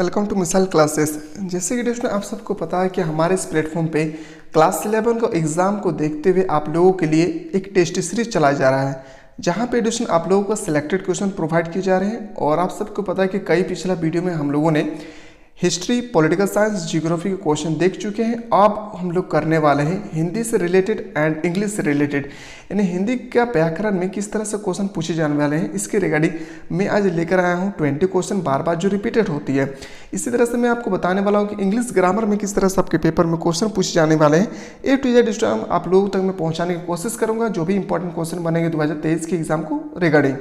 Welcome to missile classes. जैसे कि दोस्तों आप सबको पता है कि हमारे इस प्लेटफॉर्म पे क्लास 11 को एग्ज़ाम को देखते हुए आप लोगों के लिए एक टेस्ट सीरीज चलाया जा रहा है, जहां पे दोस्तों आप लोगों को सिलेक्टेड क्वेश्चन प्रोवाइड किए जा रहे हैं। और आप सबको पता है कि कई पिछला वीडियो में हम लोगों ने हिस्ट्री, पॉलिटिकल साइंस, जियोग्राफी के क्वेश्चन देख चुके हैं। अब हम लोग करने वाले हैं हिंदी से रिलेटेड एंड इंग्लिश से रिलेटेड, यानी हिंदी का व्याकरण में किस तरह से क्वेश्चन पूछे जाने वाले हैं, इसके रिगार्डिंग मैं आज लेकर आया हूं 20 क्वेश्चन बार बार जो रिपीटेड होती है। इसी तरह से मैं आपको बताने वाला हूं कि इंग्लिश ग्रामर में किस तरह से आपके पेपर में क्वेश्चन पूछे जाने वाले हैं। ए टू जेड आप लोगों तक मैं पहुँचाने की कोशिश करूँगा, जो भी इंपॉर्टेंट क्वेश्चन बनेंगे 2023 के एग्जाम को रिगार्डिंग।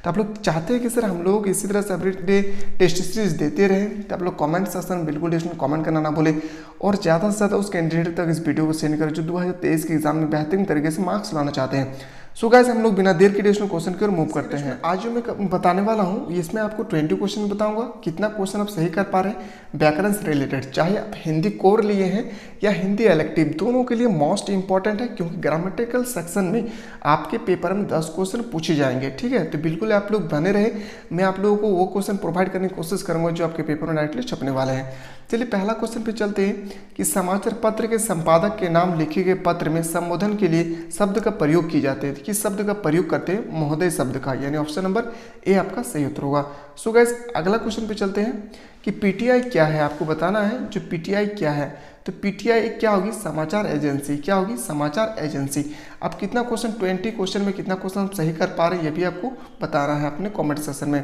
तो आप लोग चाहते हैं कि सर हम लोग इसी तरह से एवरी डे टेस्ट सीरीज देते रहें, तो आप लोग कमेंट सेक्शन में बिल्कुल इसमें कमेंट करना ना भूले और ज़्यादा से ज़्यादा उस कैंडिडेट तक इस वीडियो को सेंड करें जो 2023 के एग्जाम में बेहतरीन तरीके से मार्क्स लाना चाहते हैं। सो गाइस हम लोग बिना देर के क्वेश्चन की ओर मूव करते हैं। आज जो मैं बताने वाला हूँ इसमें आपको 20 क्वेश्चन बताऊंगा। कितना क्वेश्चन आप सही कर पा रहे हैं व्याकरण से रिलेटेड, चाहे आप हिंदी कोर लिए हैं या हिंदी इलेक्टिव, दोनों के लिए मोस्ट इंपॉर्टेंट है, क्योंकि ग्रामेटिकल सेक्शन में आपके पेपर में 10 क्वेश्चन पूछे जाएंगे। ठीक है, तो बिल्कुल आप लोग बने रहे, मैं आप लोगों को वो क्वेश्चन प्रोवाइड करने की कोशिश करूंगा जो आपके पेपर में डायरेक्टली छपने वाले हैं। चलिए पहला क्वेश्चन पे चलते हैं कि समाचार पत्र के संपादक के नाम लिखे गए पत्र में संबोधन के लिए शब्द का प्रयोग किए जाते हैं। किस शब्द का प्रयोग करते हैं? महोदय शब्द का, यानी ऑप्शन नंबर ए आपका सही उत्तर होगा। सो गाइस अगला क्वेश्चन पे चलते हैं कि पीटीआई क्या है, आपको बताना है जो पीटीआई क्या है। तो पीटीआई क्या होगी? समाचार एजेंसी। क्या होगी? समाचार एजेंसी। अब कितना क्वेश्चन 20 क्वेश्चन में कितना क्वेश्चन हम सही कर पा रहे हैं ये भी आपको बताना है अपने कमेंट सेक्शन में।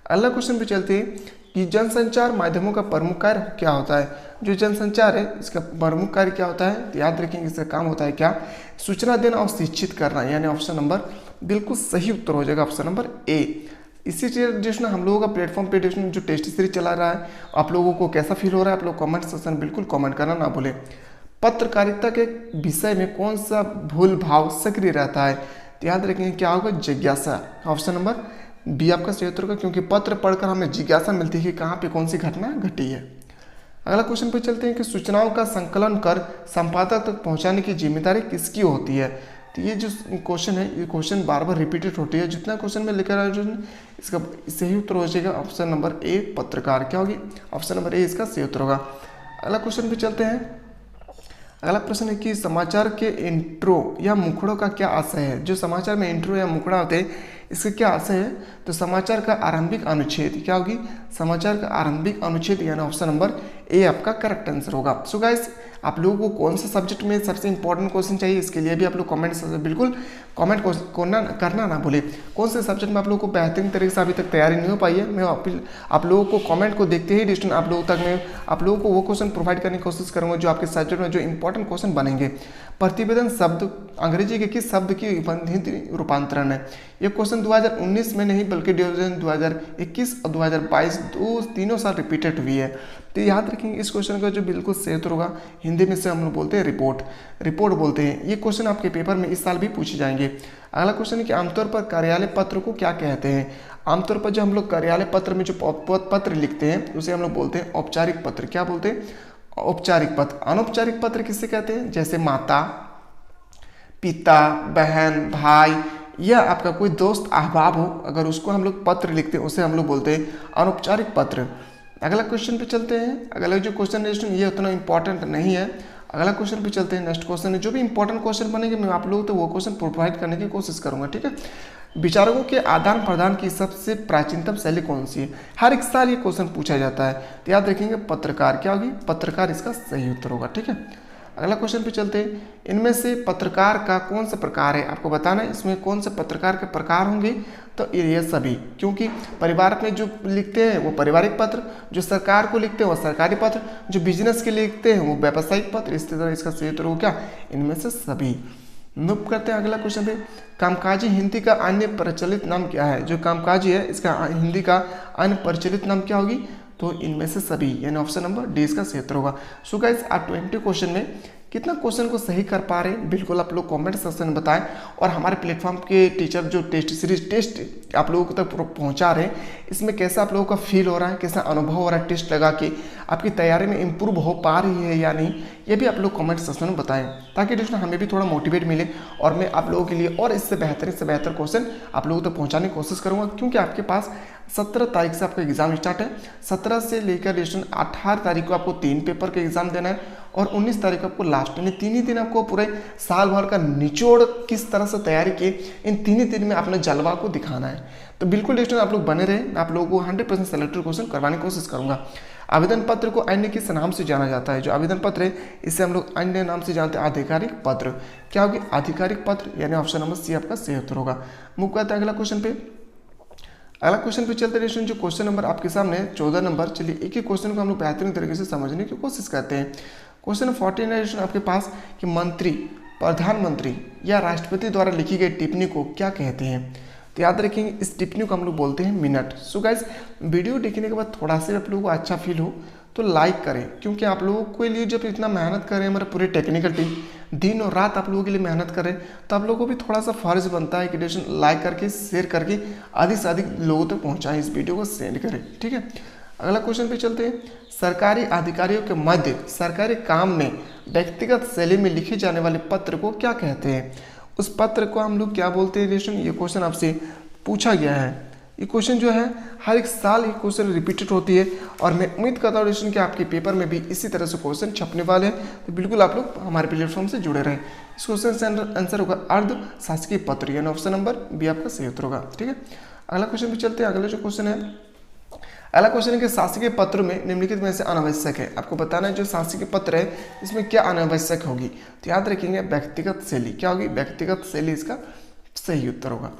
अगला क्वेश्चन पे चलते हैं कि जनसंचार माध्यमों का प्रमुख कार्य क्या होता है। जो जनसंचार है इसका प्रमुख कार्य क्या होता है? तो याद रखेंगे इसका काम होता है क्या? सूचना देना और शिक्षित करना, यानी ऑप्शन नंबर बिल्कुल सही उत्तर हो जाएगा, ऑप्शन नंबर ए। इसी जो हम लोगों का प्लेटफॉर्म पे जो टेस्ट सीरीज चला रहा है, आप लोगों को कैसा फील हो रहा है आप लोग कमेंट सेक्शन बिल्कुल कमेंट करना ना भूलें। पत्रकारिता के विषय में कौन सा भूल भाव सक्रिय रहता है? तो याद रखेंगे क्या होगा? जिज्ञासा। ऑप्शन नंबर बी आपका सही उत्तर होगा, क्योंकि पत्र पढ़कर हमें जिज्ञासा मिलती है कि कहाँ पे कौन सी घटना घटी है। अगला क्वेश्चन पे चलते हैं कि सूचनाओं का संकलन कर संपादक तक पहुंचाने की जिम्मेदारी किसकी होती है। तो ये जो क्वेश्चन है ये क्वेश्चन बार बार रिपीटेड होती है। जितना क्वेश्चन में लेकर आया इसका सही उत्तर हो जाएगा ऑप्शन नंबर ए पत्रकार। क्या होगी? ऑप्शन नंबर ए इसका सही उत्तर होगा। अगला क्वेश्चन पे चलते हैं। अगला प्रश्न है कि समाचार के इंट्रो या मुखड़ों का क्या आशय है। जो समाचार में इंट्रो या मुखड़ा होते हैं इसका क्या आशय है? तो समाचार का आरंभिक अनुच्छेद। क्या होगी? समाचार का आरंभिक अनुच्छेद, यानी ऑप्शन नंबर ए आपका करेक्ट आंसर होगा। सो गाइस आप लोगों को कौन सा सब्जेक्ट में सबसे इंपॉर्टेंट क्वेश्चन चाहिए इसके लिए भी आप लोग कमेंट बिल्कुल कमेंट करना ना भूले। कौन से सब्जेक्ट में आप लोगों को बेहतरीन तरीके से अभी तक तैयारी नहीं हो पाई है, मैं आप लोगों को कमेंट को देखते ही डिस्टेंट आप लोगों तक मैं आप लोगों को वो क्वेश्चन प्रोवाइड करने की कोशिश करूंगा जो आपके सब्जेक्ट में जो इंपॉर्टेंट क्वेश्चन बनेंगे। प्रतिवेदन शब्द अंग्रेजी के किस शब्द की हिंदी रूपांतरण है? ये क्वेश्चन 2019 में नहीं बल्कि 2021 और 2022 तीनों साल रिपीटेड हुई है। तो याद रखेंगे इस क्वेश्चन का जो बिल्कुल सही उत्तर होगा, हिंदी में से हम लोग बोलते हैं रिपोर्ट बोलते हैं। ये क्वेश्चन आपके पेपर में इस साल भी पूछे जाएंगे। अगला क्वेश्चन है कि आमतौर पर कार्यालय पत्र को क्या कहते हैं। आमतौर पर जो हम लोग कार्यालय पत्र में जो पत्र लिखते हैं उसे हम लोग बोलते हैं औपचारिक पत्र। क्या बोलते हैं? औपचारिक पत्र। अनौपचारिक पत्र किसे कहते हैं? जैसे माता, पिता, बहन, भाई या आपका कोई दोस्त अहबाब हो, अगर उसको हम लोग पत्र लिखते हैं उसे हम लोग बोलते हैं अनौपचारिक पत्र। अगला क्वेश्चन पे चलते हैं। अगला जो क्वेश्चन है ये उतना इंपॉर्टेंट नहीं है। अगला क्वेश्चन पे चलते हैं। नेक्स्ट क्वेश्चन है जो भी इंपॉर्टेंट क्वेश्चन बनेंगे मैं आप लोगों को तो वो क्वेश्चन प्रोवाइड करने की कोशिश करूंगा। ठीक है, विचारकों के आदान प्रदान की सबसे प्राचीनतम शैली कौन सी है? हर एक साल ये क्वेश्चन पूछा जाता है, तो याद रखेंगे पत्रकार। क्या होगी? पत्रकार इसका सही उत्तर होगा। ठीक है, अगला क्वेश्चन पे चलते हैं। इनमें से पत्रकार का कौन सा प्रकार है? आपको बताना है इसमें कौन से पत्रकार के प्रकार होंगे। तो ये सभी, क्योंकि परिवार में जो लिखते हैं वो पारिवारिक पत्र, जो सरकार को लिखते हैं वो सरकारी पत्र, जो बिजनेस के लिए लिखते हैं वो व्यावसायिक पत्र। इस तरह इसका सही उत्तर हो क्या? इनमें से सभी। मूव करते हैं अगला क्वेश्चन पे। कामकाजी हिंदी का अन्य प्रचलित नाम क्या है? जो कामकाजी है इसका हिंदी का अन्य प्रचलित नाम क्या होगी? तो इनमें से सभी, यानी ऑप्शन नंबर डी इसका सही उत्तर होगा। सो गाइस आप 20 क्वेश्चन में कितना क्वेश्चन को सही कर पा रहे हैं, बिल्कुल आप लोग कमेंट सेक्शन में बताएं। और हमारे प्लेटफॉर्म के टीचर जो टेस्ट सीरीज टेस्ट आप लोगों तक पहुंचा रहे हैं, इसमें कैसा आप लोगों का फील हो रहा है, कैसा अनुभव हो रहा है, टेस्ट लगा के आपकी तैयारी में इंप्रूव हो पा रही है या नहीं, ये भी आप लोग कमेंट सेक्शन में बताएं, ताकि दोस्तों हमें भी थोड़ा मोटिवेट मिले और मैं आप लोगों के लिए और इससे बेहतर क्वेश्चन आप लोगों तक पहुंचाने की कोशिश करूंगा। क्योंकि आपके पास 17 तारीख से आपका एग्जाम स्टार्ट है। 17 से लेकर 18 तारीख को आपको 3 पेपर का एग्जाम देना है और 19 तारीख को आपको लास्ट, यानी 3 ही दिन आपको पूरे साल भर का निचोड़ किस तरह से तैयारी किए, इन 3 ही दिन में अपने जलवा को दिखाना है। तो बिल्कुल दोस्तों आप लोग बने रहे, आप लोगों को 100% सेलेक्टेड क्वेश्चन करवाने की कोशिश करूंगा। आवेदन पत्र को अन्य किस नाम से जाना जाता है? जो आवेदन पत्र है इसे हम लोग अन्य नाम से जानते हैं, आधिकारिक पत्र। क्या होगी? आधिकारिक पत्र, यानी ऑप्शन नंबर सी आपका सही उत्तर होगा। मूव करते हैं अगला क्वेश्चन पे। अगला क्वेश्चन पे चलते हैं। जो क्वेश्चन नंबर आपके सामने 14 नंबर, चलिए एक ही क्वेश्चन को हम लोग बेहतरीन तरीके से समझने की कोशिश करते हैं। क्वेश्चन 49 आपके पास कि मंत्री, प्रधानमंत्री या राष्ट्रपति द्वारा लिखी गई टिप्पणी को क्या कहते हैं? तो याद रखेंगे इस टिप्पणी को हम लोग बोलते हैं मिनट। सो गाइस, वीडियो देखने के बाद थोड़ा सा आप लोगों को अच्छा फील हो तो लाइक करें, क्योंकि आप लोगों के लिए जब इतना मेहनत कर रहे हैं, हमारे पूरी टेक्निकल टीम दिन और रात आप लोगों के लिए मेहनत कर रहे हैं, तो आप लोगों को भी थोड़ा सा फर्ज बनता है कि लाइक करके शेयर करके अधिक से अधिक लोगों तक पहुँचाएं, इस वीडियो को सेंड करें, ठीक है। अगला क्वेश्चन पे चलते हैं। सरकारी अधिकारियों के मध्य सरकारी काम में व्यक्तिगत शैली में लिखे जाने वाले पत्र को क्या कहते हैं? उस पत्र को हम लोग क्या बोलते हैं रिलेशन? ये क्वेश्चन आपसे पूछा गया है। ये क्वेश्चन जो है हर एक साल ये क्वेश्चन रिपीटेड होती है और मैं उम्मीद करता हूँ रिलेशन कि आपके पेपर में भी इसी तरह से क्वेश्चन छपने वाले हैं। तो बिल्कुल आप लोग हमारे प्लेटफॉर्म से जुड़े रहें। इस क्वेश्चन से आंसर होगा अर्ध शासकीय पत्र, यानी ऑप्शन नंबर बी आपका सही उत्तर होगा, ठीक है। अगला क्वेश्चन पे चलते हैं। अगला जो क्वेश्चन है, अगला क्वेश्चन है कि शासकीय पत्र में निम्नलिखित में से अनावश्यक है। आपको बताना है जो शासकीय पत्र है इसमें क्या अनावश्यक होगी। तो याद रखेंगे व्यक्तिगत शैली। क्या होगी? व्यक्तिगत शैली इसका सही उत्तर होगा।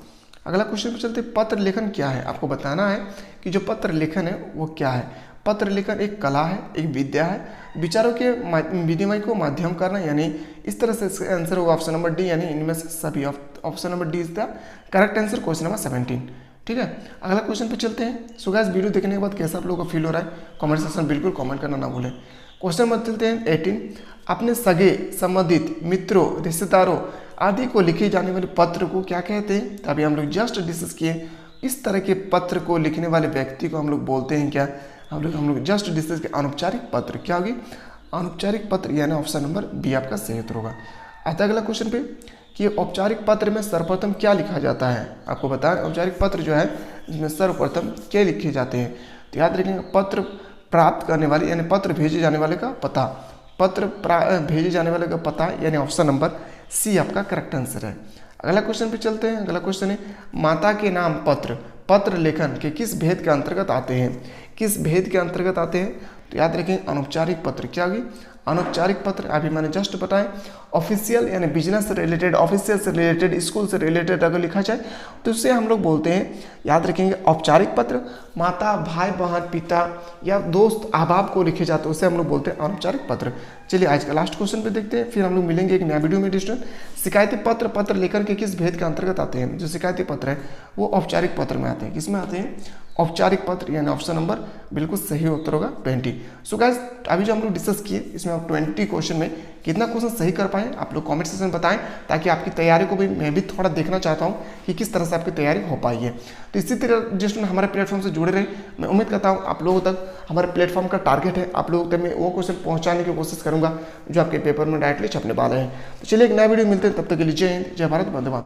अगला क्वेश्चन पे चलते, पत्र लेखन क्या है? आपको बताना है कि जो पत्र लेखन है वो क्या है। पत्र लेखन एक कला है, एक विद्या है, विचारों के विनिमय को माध्यम करना, यानी इस तरह से इसका आंसर होगा ऑप्शन नंबर डी, यानी इनमें से सभी। Option number D is the correct answer, question number 17, ठीक है। अगला क्वेश्चन पे चलते हैं। सो गाइस, वीडियो देखने के बाद कैसा आप लोगों को फील हो रहा है कमेंट सेक्शन बिल्कुल कमेंट करना ना भूलें। क्वेश्चन नंबर चलते हैं 18। अपने सगे संबंधित मित्रों, रिश्तेदारों आदि को लिखे जाने वाले पत्र को क्या कहते हैं? अभी हम लोग जस्ट डिस्कस किए, इस तरह के पत्र को लिखने वाले व्यक्ति को हम लोग बोलते हैं क्या? हम लोग जस्ट डिस्कस किए अनौपचारिक पत्र। क्या होगी? अनौपचारिक पत्र, यानी ऑप्शन नंबर बी आपका सही उत्तर होगा। आता अगला क्वेश्चन पे कि औपचारिक पत्र में सर्वप्रथम क्या लिखा जाता है? आपको बताएं औपचारिक पत्र जो है इसमें सर्वप्रथम क्या लिखे जाते हैं? तो याद रखेंगे पत्र प्राप्त करने वाले, यानी पत्र भेजे जाने वाले का पता, पत्र भेजे जाने वाले का पता, यानी ऑप्शन नंबर सी आपका करेक्ट आंसर है। अगला क्वेश्चन पे चलते हैं। अगला क्वेश्चन है माता के नाम पत्र, पत्र लेखन के किस भेद के अंतर्गत आते हैं? किस भेद के अंतर्गत आते हैं? तो याद रखें अनौपचारिक पत्र। क्या होगी? अनौपचारिक पत्र अभी मैंने जस्ट बताया। ऑफिशियल यानी बिजनेस से रिलेटेड, ऑफिशियल से रिलेटेड, स्कूल से रिलेटेड अगर लिखा जाए तो उससे हम लोग बोलते हैं, याद रखेंगे औपचारिक पत्र। माता, भाई, बहन, पिता या दोस्त, अहबाब को लिखे जाते हैं उसे हम लोग बोलते हैं अनौपचारिक पत्र। चलिए आज का लास्ट क्वेश्चन पे देखते हैं, फिर हम लोग मिलेंगे एक नया वीडियो में। स्टूडेंट, शिकायती पत्र पत्र लेखन के किस भेद के अंतर्गत आते हैं? जो शिकायती पत्र है वो औपचारिक पत्र में आते हैं। किसमें आते हैं? औपचारिक पत्र, यानी ऑप्शन नंबर बिल्कुल सही उत्तर होगा 20। सो गाइस, अभी जो हम लोग डिस्कस किए इसमें आप 20 क्वेश्चन में कितना क्वेश्चन सही कर पाए आप लोग कमेंट सेक्शन में बताएं, ताकि आपकी तैयारी को भी मैं भी थोड़ा देखना चाहता हूं कि किस तरह से आपकी तैयारी हो पाई है। तो इसी तरह जिस हमारे प्लेटफॉर्म से जुड़े रहे, मैं उम्मीद करता हूँ आप लोगों तक हमारे प्लेटफॉर्म का टारगेट है, आप लोगों तक मैं वो क्वेश्चन पहुँचाने की कोशिश करूँगा जो आपके पेपर में डायरेक्टली छपने वाले हैं। तो चलिए एक नया वीडियो मिलते हैं, तब तक के लिए जय हिंद, जय भारत, वंदे मातरम।